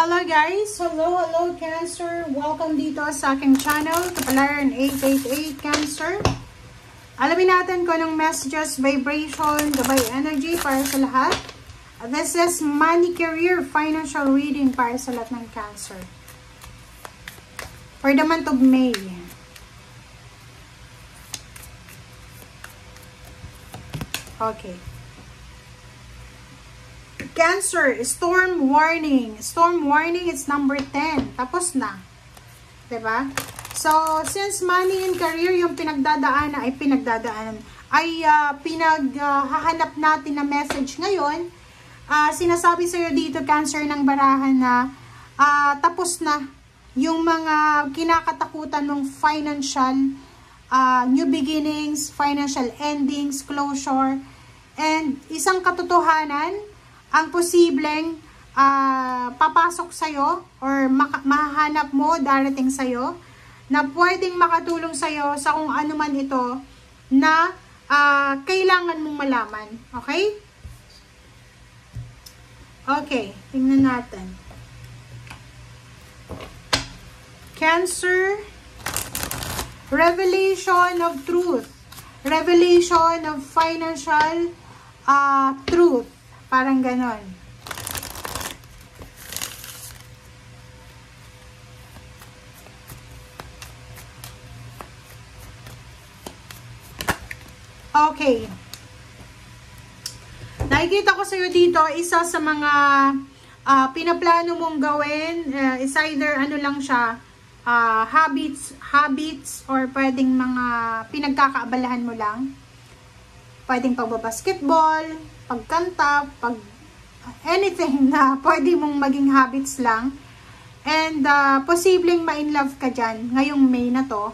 Hello guys! Hello Cancer! Welcome dito sa aking channel, Kapalaran 888 Cancer. Alamin natin kung anong messages, vibration, gabay energy para sa lahat. This is money, career, financial reading para sa lahat ng Cancer. For the month of May. Okay. Cancer, storm warning. Storm warning, it's number 10. Tapos na. Diba? So, since money and career yung pinaghahanap natin na message ngayon, sinasabi sa'yo dito, Cancer, ng barahan na tapos na yung mga kinakatakutan ng financial new beginnings, financial endings, closure, and isang katotohanan ang posibleng papasok sa'yo or mahahanap mo, darating sa'yo, na pwedeng makatulong sa'yo sa kung ano man ito na kailangan mong malaman. Okay? Okay, tingnan natin. Cancer, revelation of truth. Revelation of financial truth. Parang ganon. Okay. Nakikita ko sa'yo dito, isa sa mga pinaplano mong gawin, is either ano lang siya, habits, or pwedeng mga pinagkakaabalahan mo lang. Pwedeng pagbabasketball, pagkanta, anything na pwede mong maging habits lang. And posibleng ma-inlove ka dyan ngayong May na to.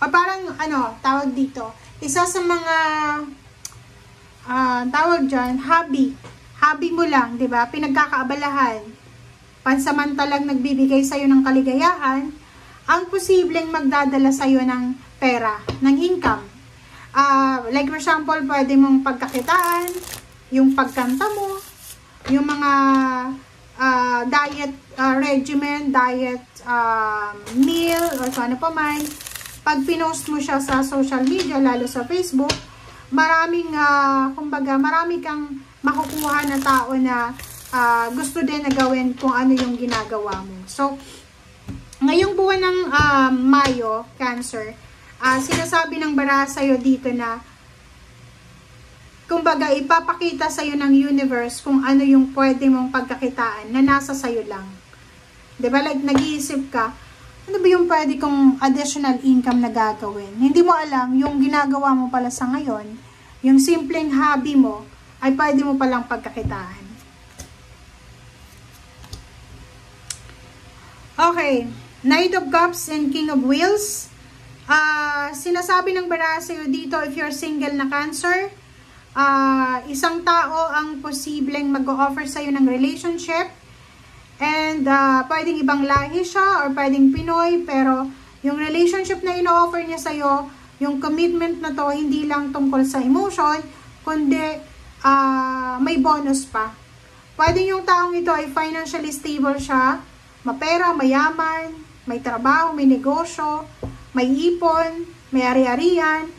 O parang tawag dito, isa sa mga tawag dyan, hobby mo lang, di ba? Pinagkakaabalahan, pansamantalang nagbibigay sa'yo ng kaligayahan, ang posibleng magdadala sa'yo ng pera, ng income. Like for example, pwede mong pagkakitaan, yung pagkanta mo, yung mga diet regimen, diet meal, or so ano pa man. Pag pinost mo siya sa social media, lalo sa Facebook, marami kang makukuha na tao na gusto din na gawin kung ano yung ginagawa mo. So, ngayong buwan ng Mayo, Cancer, sinasabi ng bara sa'yo dito na kumbaga ipapakita sa'yo ng universe kung ano yung pwede mong pagkakitaan na nasa sa'yo lang. Diba? Like nag-iisip ka, ano ba yung pwede kong additional income na gagawin? Hindi mo alam yung ginagawa mo pala sa ngayon, yung simpleng hobby mo ay pwede mo palang pagkakitaan. Okay, Knight of Cups and King of Wheels. Sinasabi ng bara sa'yo dito, if you're single na Cancer, isang tao ang posibleng mag-offer sa'yo ng relationship, and pwedeng ibang lahi siya or pwedeng Pinoy, pero yung relationship na ino-offer niya sa'yo, yung commitment na to, hindi lang tungkol sa emotion, kundi may bonus pa. Pwedeng yung taong ito ay financially stable siya, mapera, mayaman, may trabaho, may negosyo, may ipon, may ari-arian,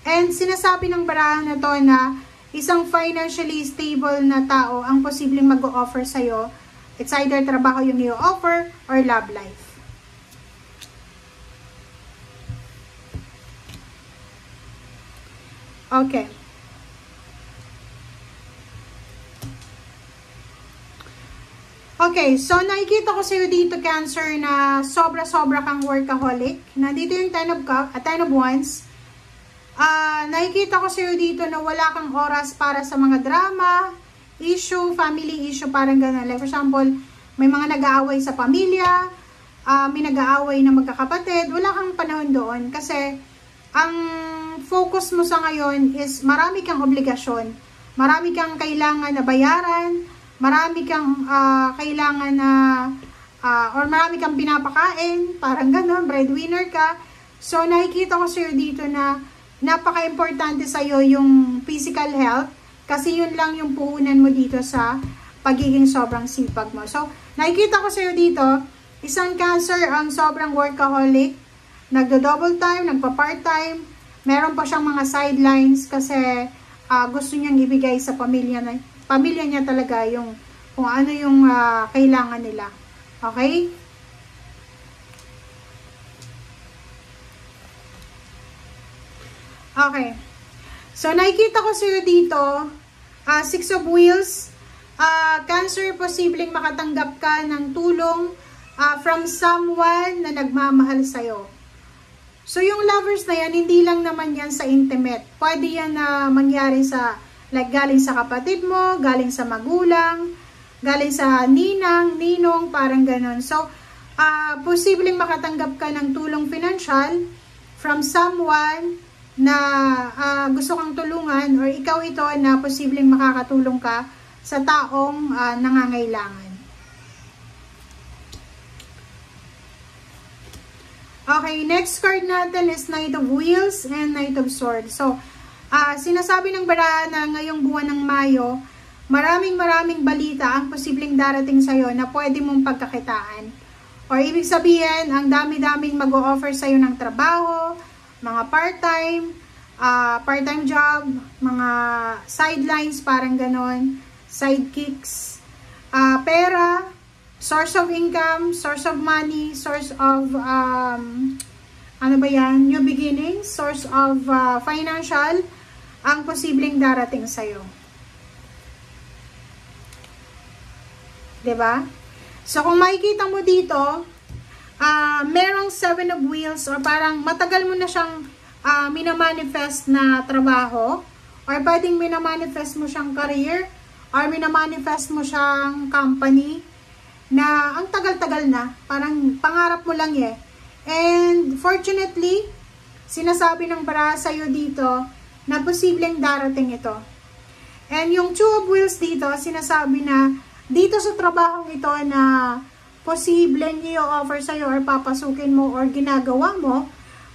and sinasabi ng barahan na to na isang financially stable na tao ang posibleng mag-o-offer sa'yo. It's either trabaho yung i-offer or love life. Okay. Okay, so nakikita ko sa'yo dito, Cancer, na sobra-sobra kang workaholic. Nandito yung 10 of Wands. Nakikita ko sa'yo dito na wala kang oras para sa mga drama, issue, family issue, parang gano'n. Like for example, may mga nag-aaway sa pamilya, may nag-aaway na magkakapatid, wala kang panahon doon. Kasi, ang focus mo sa ngayon is marami kang obligasyon, marami kang kailangan na bayaran, marami kang kailangan na or marami kang pinapakain, parang gano'n, breadwinner ka. So, nakikita ko sa'yo dito na napaka-importante sa'yo yung physical health, kasi yun lang yung puhunan mo dito sa pagiging sobrang sipag mo. So, nakikita ko sa'yo dito, isang Cancer ang sobrang workaholic, nagdo-double time, nagpa-part time, meron pa siyang mga sidelines kasi gusto niyang ibigay sa pamilya niya talaga yung kung ano yung kailangan nila. Okay? Okay. So, nakikita ko sa'yo dito, Six of Wheels, Cancer, posibleng makatanggap ka ng tulong from someone na nagmamahal sa'yo. So, yung lovers na yan, hindi lang naman yan sa intimate. Pwede yan na mangyari sa, like, galing sa kapatid mo, galing sa magulang, galing sa ninang, ninong, parang ganon. So, posibleng makatanggap ka ng tulong financial from someone na gusto kang tulungan or ikaw ito na posibleng makakatulong ka sa taong nangangailangan. Okay, next card natin is Knight of Wheels and Knight of Swords. So, sinasabi ng barahan na ngayong buwan ng Mayo, maraming balita ang posibleng darating sa'yo na pwede mong pagkakitaan. Or ibig sabihin, ang dami-daming mag-o-offer sa'yo ng trabaho, mga part-time job, mga sidelines, parang ganon, sidekicks, pera, source of income, source of money, source of, ano ba yan, new beginnings, source of financial, ang posibleng darating sa'yo. Diba? So, kung makikita mo dito, merong 7 of Wheels or parang matagal mo na siyang minamanifest na trabaho or pwedeng minamanifest mo siyang career or minamanifest mo siyang company na ang tagal-tagal na, parang pangarap mo lang eh. And fortunately, sinasabi ng baraha sa'yo dito na posibleng darating ito. And yung 2 of Wheels dito, sinasabi na dito sa trabahong ito na posibleng i-offer sa'yo or papasukin mo or ginagawa mo,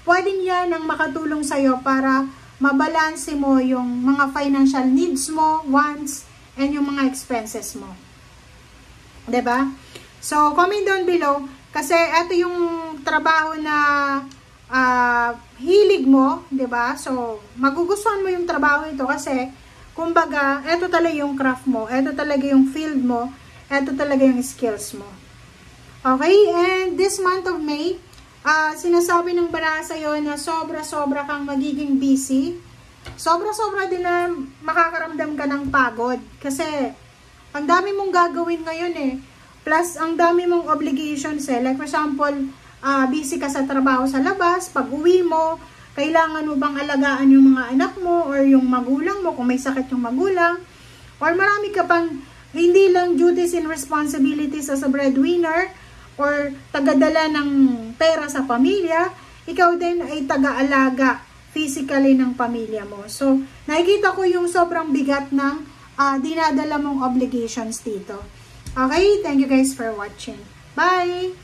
pwedeng yan ang makatulong sa'yo para mabalanse mo yung mga financial needs mo, wants, and yung mga expenses mo. Diba? So, comment down below kasi ito yung trabaho na hilig mo, diba? So, magugustuhan mo yung trabaho ito kasi kumbaga, ito talaga yung craft mo, ito talaga yung field mo, ito talaga yung skills mo. Okay, and this month of May, sinasabi ng baraha sa'yo na sobra-sobra kang magiging busy. Sobra-sobra din na makakaramdam ka ng pagod. Kasi, ang dami mong gagawin ngayon eh. Plus, ang dami mong obligations eh. Like for example, busy ka sa trabaho sa labas, pag-uwi mo, kailangan mo bang alagaan yung mga anak mo or yung magulang mo kung may sakit yung magulang. Or marami ka pang hindi lang duties and responsibilities as a breadwinner or tagadala ng pera sa pamilya, ikaw din ay taga-alaga physically ng pamilya mo. So, nakikita ko yung sobrang bigat ng dinadala mong obligations dito. Okay, thank you guys for watching. Bye!